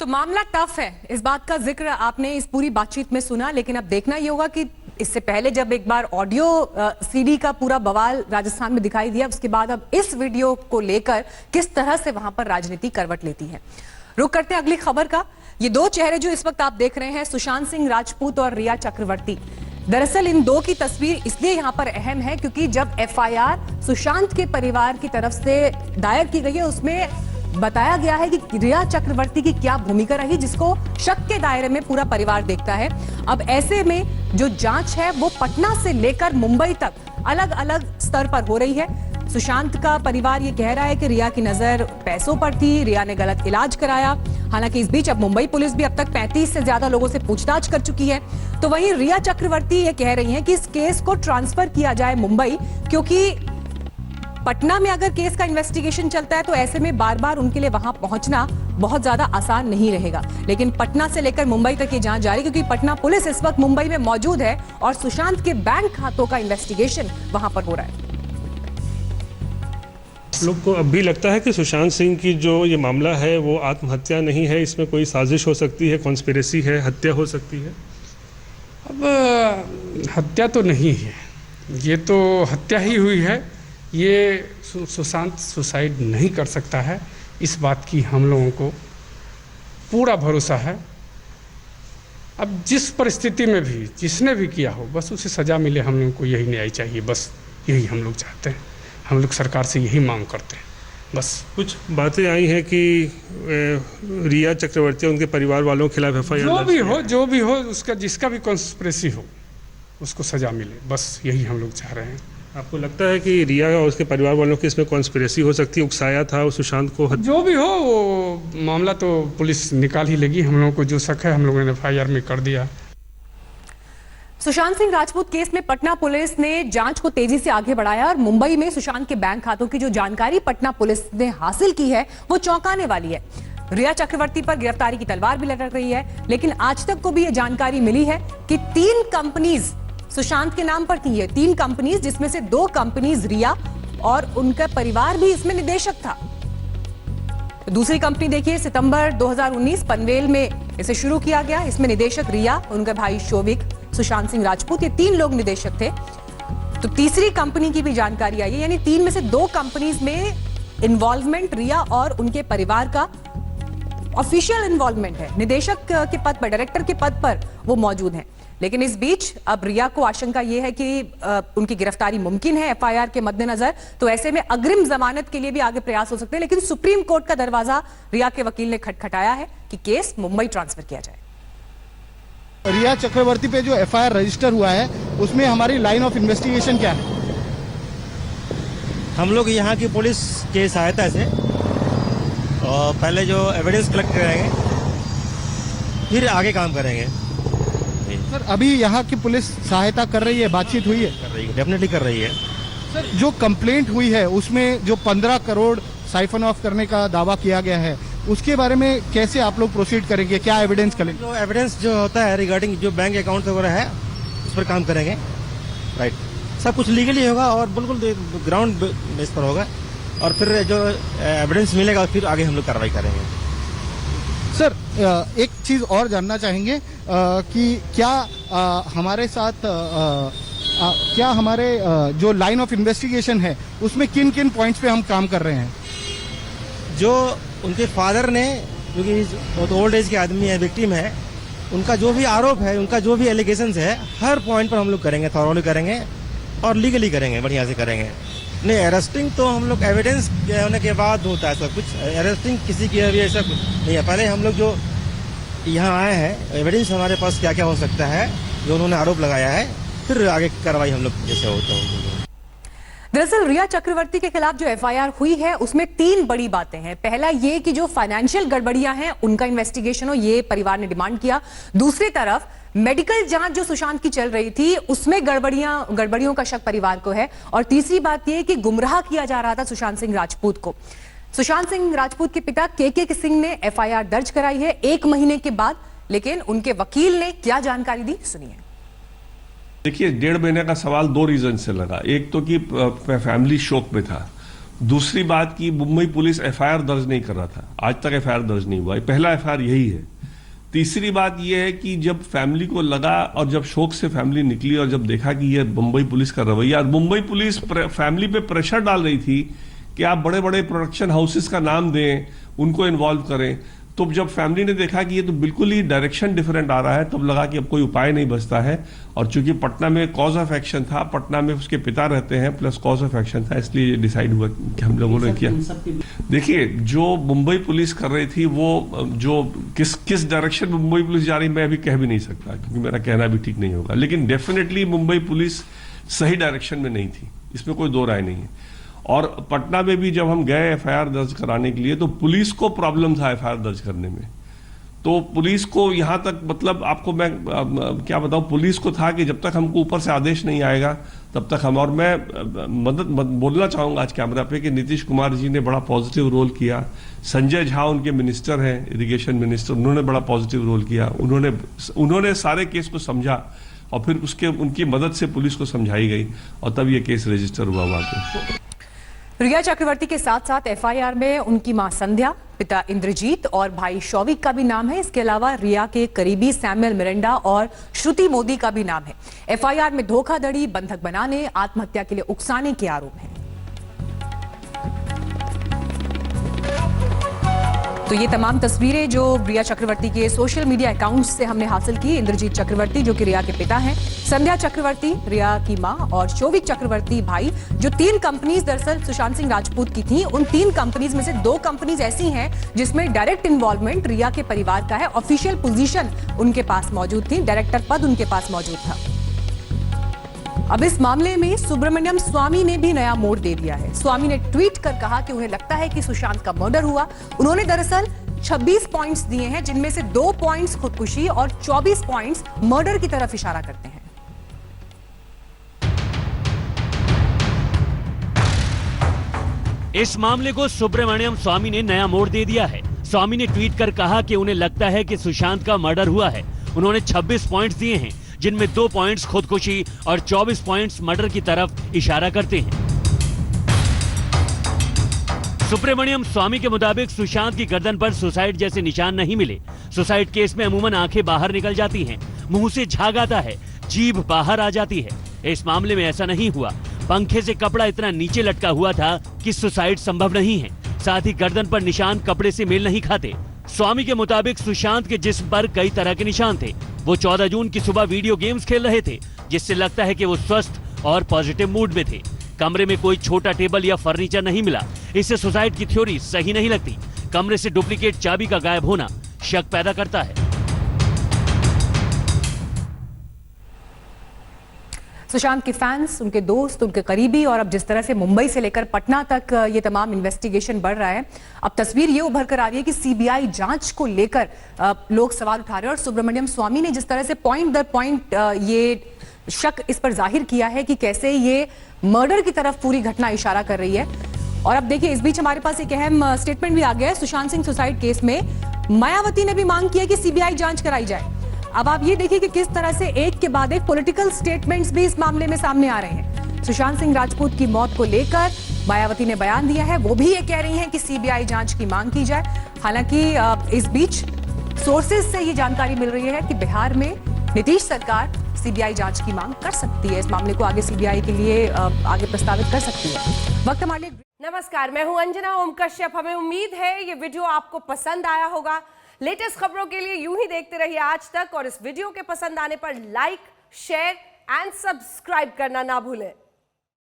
तो मामला टफ है, इस बात का जिक्र आपने इस पूरी बातचीत में सुना, लेकिन अब देखना ये होगा कि इससे पहले जब एक बार ऑडियो सीडी का पूरा बवाल राजस्थान में दिखाई दिया, उसके बाद अब इस वीडियो को लेकर किस तरह से वहां पर राजनीति करवट लेती है। रुक करते हैं अगली खबर का। ये दो चेहरे जो इस वक्त आप देख रहे हैं, सुशांत सिंह राजपूत और रिया चक्रवर्ती। दरअसल इन दो की तस्वीर इसलिए यहां पर अहम है क्योंकि जब एफआईआर सुशांत के परिवार की तरफ से दायर की गई है, उसमें बताया गया है कि रिया चक्रवर्ती की क्या भूमिका रही, जिसको शक के दायरे में पूरा परिवार देखता है। अब ऐसे में जो जांच है वो पटना से लेकर मुंबई तक अलग अलग स्तर पर हो रही है। सुशांत का परिवार ये कह रहा है कि रिया की नजर पैसों पर थी, रिया ने गलत इलाज कराया। हालांकि इस बीच अब मुंबई पुलिस भी अब तक 35 से ज्यादा लोगों से पूछताछ कर चुकी है। तो वहीं रिया चक्रवर्ती ये कह रही हैं कि इस केस को ट्रांसफर किया जाए मुंबई, क्योंकि पटना में अगर केस का इन्वेस्टिगेशन चलता है तो ऐसे में बार बार उनके लिए वहां पहुंचना बहुत ज्यादा आसान नहीं रहेगा। लेकिन पटना से लेकर मुंबई तक ये जांच जारी, क्योंकि पटना पुलिस इस वक्त मुंबई में मौजूद है और सुशांत के बैंक खातों का इन्वेस्टिगेशन वहां पर हो रहा है। लोग को अब भी लगता है कि सुशांत सिंह की जो ये मामला है वो आत्महत्या नहीं है, इसमें कोई साजिश हो सकती है, कॉन्स्पिरेसी है, हत्या हो सकती है। अब हत्या तो नहीं है, ये तो हत्या ही हुई है। ये सुशांत सुसाइड नहीं कर सकता है, इस बात की हम लोगों को पूरा भरोसा है। अब जिस परिस्थिति में भी जिसने भी किया हो, बस उसे सज़ा मिले, हम लोगों को यही न्याय चाहिए। बस यही हम लोग चाहते हैं, हम लोग सरकार से यही मांग करते हैं। बस कुछ बातें आई हैं कि रिया चक्रवर्ती उनके परिवार वालों के खिलाफ एफआईआर जो भी हो उसका जिसका भी कॉन्स्पिरेसी हो उसको सज़ा मिले, बस यही हम लोग चाह रहे हैं। आपको लगता है कि रिया और उसके परिवार वालों की इसमें कॉन्स्पिरेसी हो सकती है, उकसाया था और सुशांत को जो भी हो वो मामला तो पुलिस निकाल ही लेगी। हम लोगों को जो शक है हम लोगों ने एफआईआर में कर दिया। सुशांत सिंह राजपूत केस में पटना पुलिस ने जांच को तेजी से आगे बढ़ाया और मुंबई में सुशांत के बैंक खातों की जो जानकारी पटना पुलिस ने हासिल की है वो चौंकाने वाली है। रिया चक्रवर्ती पर गिरफ्तारी की तलवार भी लटक रही है, लेकिन आज तक को भी यह जानकारी मिली है कि 3 कंपनीज सुशांत के नाम पर थी। ये 3 कंपनीज, जिसमें से 2 कंपनीज रिया और उनका परिवार भी इसमें निदेशक था। दूसरी कंपनी देखिए, सितंबर 2019 पनवेल में इसे शुरू किया गया। इसमें निदेशक रिया, उनका भाई शोभिक, सुशांत सिंह राजपूत, ये 3 लोग निदेशक थे। तो तीसरी कंपनी की भी जानकारी आई है, यानी 3 में से 2 कंपनीज में इन्वॉल्वमेंट रिया और उनके परिवार का ऑफिशियल इन्वॉल्वमेंट है। निदेशक के पद पर, डायरेक्टर के पद पर वो मौजूद हैं। लेकिन इस बीच अब रिया को आशंका यह है कि उनकी गिरफ्तारी मुमकिन है एफआईआर के मद्देनजर। तो ऐसे में अग्रिम जमानत के लिए भी आगे प्रयास हो सकते हैं। लेकिन सुप्रीम कोर्ट का दरवाजा रिया के वकील ने खटखटाया है कि केस मुंबई ट्रांसफर किया जाए। रिया चक्रवर्ती पे जो एफआईआर रजिस्टर हुआ है उसमें हमारी लाइन ऑफ इन्वेस्टिगेशन क्या है? हम लोग यहाँ की पुलिस की सहायता से और पहले जो एविडेंस कलेक्ट करेंगे, फिर आगे काम करेंगे। सर, अभी यहाँ की पुलिस सहायता कर रही है, बातचीत हुई है? कर रही है, डेफिनेटली कर रही है। सर, जो कंप्लेंट हुई है उसमें जो 15 करोड़ साइफन ऑफ करने का दावा किया गया है, उसके बारे में कैसे आप लोग प्रोसीड करेंगे? क्या एविडेंस करेंगे? जो एविडेंस जो होता है रिगार्डिंग जो बैंक अकाउंट वगैरह है, उस पर काम करेंगे। राइट, सब कुछ लीगली होगा और बिल्कुल ग्राउंड बेस पर होगा। और फिर जो एविडेंस मिलेगा फिर आगे हम लोग कार्रवाई करेंगे। सर, एक चीज और जानना चाहेंगे कि क्या हमारे साथ क्या हमारे जो लाइन ऑफ इन्वेस्टिगेशन है उसमें किन किन पॉइंट्स पे हम काम कर रहे हैं? जो उनके फादर ने, क्योंकि बहुत ओल्ड एज के आदमी है, विक्टिम है, उनका जो भी आरोप है, उनका जो भी एलिगेशंस है, हर पॉइंट पर हम लोग करेंगे, थॉरोली करेंगे और लीगली करेंगे, बढ़िया से करेंगे। नहीं, अरेस्टिंग तो हम लोग एविडेंस होने के बाद होता है सब कुछ। अरेस्टिंग किसी की अभी ऐसा कुछ नहीं है। पहले हम लोग जो यहाँ आए हैं, एविडेंस हमारे पास क्या क्या हो सकता है, जो उन्होंने आरोप लगाया है, फिर आगे कार्रवाई हम लोग जैसे होता है। दरअसल रिया चक्रवर्ती के खिलाफ जो एफआईआर हुई है उसमें 3 बड़ी बातें हैं। पहला ये कि जो फाइनेंशियल गड़बड़ियां हैं उनका इन्वेस्टिगेशन हो, ये परिवार ने डिमांड किया। दूसरी तरफ मेडिकल जांच जो सुशांत की चल रही थी उसमें गड़बड़ियों का शक परिवार को है। और तीसरी बात यह कि गुमराह किया जा रहा था सुशांत सिंह राजपूत को। सुशांत सिंह राजपूत के पिता के सिंह ने एफआईआर दर्ज कराई है 1 महीने के बाद, लेकिन उनके वकील ने क्या जानकारी दी, सुनिए। देखिए, 1.5 महीने का सवाल 2 रीजन से लगा। एक तो कि फैमिली शोक में था, दूसरी बात की मुंबई पुलिस एफआईआर दर्ज नहीं कर रहा था, आज तक एफआईआर दर्ज नहीं हुआ, पहला एफआईआर यही है। तीसरी बात यह है कि जब फैमिली को लगा और जब शोक से फैमिली निकली और जब देखा कि यह मुंबई पुलिस का रवैया, मुंबई पुलिस फैमिली पे प्रेशर डाल रही थी कि आप बड़े बड़े प्रोडक्शन हाउसेस का नाम दें, उनको इन्वॉल्व करें, तो जब फैमिली ने देखा कि ये तो बिल्कुल ही डायरेक्शन डिफरेंट आ रहा है, तब लगा कि अब कोई उपाय नहीं बचता है। और चूंकि पटना में कॉज ऑफ एक्शन था, पटना में उसके पिता रहते हैं प्लस कॉज ऑफ एक्शन था, इसलिए ये डिसाइड हुआ कि हम लोगों ने किया। देखिए, जो मुंबई पुलिस कर रही थी वो जो किस डायरेक्शन में मुंबई पुलिस जा रही मैं अभी कह भी नहीं सकता, क्योंकि मेरा कहना भी ठीक नहीं होगा, लेकिन डेफिनेटली मुंबई पुलिस सही डायरेक्शन में नहीं थी, इसमें कोई दो राय नहीं है। और पटना में भी जब हम गए एफआईआर दर्ज कराने के लिए, तो पुलिस को प्रॉब्लम था एफआईआर दर्ज करने में। तो पुलिस को यहां तक, मतलब आपको मैं क्या बताऊं, पुलिस को था कि जब तक हमको ऊपर से आदेश नहीं आएगा तब तक हम, और मैं बोलना चाहूंगा आज कैमरा पे कि नीतीश कुमार जी ने बड़ा पॉजिटिव रोल किया, संजय झा उनके मिनिस्टर हैं, इरिगेशन मिनिस्टर, उन्होंने बड़ा पॉजिटिव रोल किया, उन्होंने सारे केस को समझा और फिर उनकी मदद से पुलिस को समझाई गई और तब ये केस रजिस्टर हुआ वहां पे। रिया चक्रवर्ती के साथ साथ एफआईआर में उनकी मां संध्या, पिता इंद्रजीत और भाई शौविक का भी नाम है। इसके अलावा रिया के करीबी सैमुअल मिरांडा और श्रुति मोदी का भी नाम है। एफआईआर में धोखाधड़ी, बंधक बनाने, आत्महत्या के लिए उकसाने के आरोप हैं। तो ये तमाम तस्वीरें जो रिया चक्रवर्ती के सोशल मीडिया अकाउंट से हमने हासिल की। इंद्रजीत चक्रवर्ती जो कि रिया के पिता हैं, संध्या चक्रवर्ती रिया की मां और शौविक चक्रवर्ती भाई, जो 3 कंपनीज दरअसल सुशांत सिंह राजपूत की थी। उन 3 कंपनीज में से 2 कंपनीज ऐसी हैं जिसमें डायरेक्ट इन्वॉल्वमेंट रिया के परिवार का है। ऑफिशियल पोजीशन उनके पास मौजूद थी, डायरेक्टर पद उनके पास मौजूद था। अब इस मामले में सुब्रमण्यम स्वामी ने भी नया मोड़ दे दिया है। स्वामी ने ट्वीट कर कहा कि उन्हें लगता है कि सुशांत का मर्डर हुआ। उन्होंने दरअसल 26 पॉइंट्स दिए हैं, जिनमें से 2 पॉइंट्स खुदकुशी और 24 पॉइंट्स मर्डर की तरफ इशारा करते हैं। इस मामले को सुब्रमण्यम स्वामी ने नया मोड़ दे दिया है। स्वामी ने ट्वीट कर कहा कि उन्हें लगता है कि सुशांत का मर्डर हुआ है। उन्होंने 26 पॉइंट्स दिए हैं, जिनमें 2 पॉइंट्स खुदकुशी और 24 पॉइंट्स मर्डर की तरफ इशारा करते हैं। सुब्रमण्यम स्वामी के मुताबिक सुशांत की गर्दन पर सुसाइड जैसे निशान नहीं मिले। सुसाइड केस में अमूमन आंखें बाहर निकल जाती हैं, मुंह से झाग आता है, जीभ बाहर आ जाती है। इस मामले में ऐसा नहीं हुआ। पंखे से कपड़ा इतना नीचे लटका हुआ था कि सुसाइड संभव नहीं है। साथ ही गर्दन पर निशान कपड़े से मेल नहीं खाते। स्वामी के मुताबिक सुशांत के जिस्म पर कई तरह के निशान थे। वो 14 जून की सुबह वीडियो गेम्स खेल रहे थे, जिससे लगता है कि वो स्वस्थ और पॉजिटिव मूड में थे। कमरे में कोई छोटा टेबल या फर्नीचर नहीं मिला। इससे सुसाइड की थ्योरी सही नहीं लगती। कमरे से डुप्लीकेट चाबी का गायब होना शक पैदा करता है। सुशांत के फैंस, उनके दोस्त, उनके करीबी और अब जिस तरह से मुंबई से लेकर पटना तक ये तमाम इन्वेस्टिगेशन बढ़ रहा है, अब तस्वीर ये उभर कर आ रही है कि सीबीआई जांच को लेकर लोग सवाल उठा रहे हैं। और सुब्रमण्यम स्वामी ने जिस तरह से पॉइंट दर पॉइंट ये शक इस पर जाहिर किया है कि कैसे ये मर्डर की तरफ पूरी घटना इशारा कर रही है। और अब देखिए, इस बीच हमारे पास एक अहम स्टेटमेंट भी आ गया है। सुशांत सिंह सुसाइड केस में मायावती ने भी मांग की है कि सीबीआई जांच कराई जाए। अब आप ये देखिए कि किस तरह से एक के बाद एक पॉलिटिकल स्टेटमेंट्स भी इस मामले में सामने आ रहे हैं। सुशांत सिंह राजपूत की मौत को लेकर मायावती ने बयान दिया है, वो भी ये कह रही हैं कि सीबीआई जांच की मांग की जाए। हालांकि इस बीच सोर्सेज से ये जानकारी मिल रही है कि बिहार में नीतीश सरकार सीबीआई जांच की मांग कर सकती है। इस मामले को आगे सीबीआई के लिए आगे प्रस्तावित कर सकती है। वक्त हमारे लिए। नमस्कार, मैं हूं अंजना ओम कश्यप। हमें उम्मीद है ये वीडियो आपको पसंद आया होगा। लेटेस्ट खबरों के लिए यूं ही देखते रहिए आज तक, और इस वीडियो के पसंद आने पर लाइक, शेयर एंड सब्सक्राइब करना ना भूलें।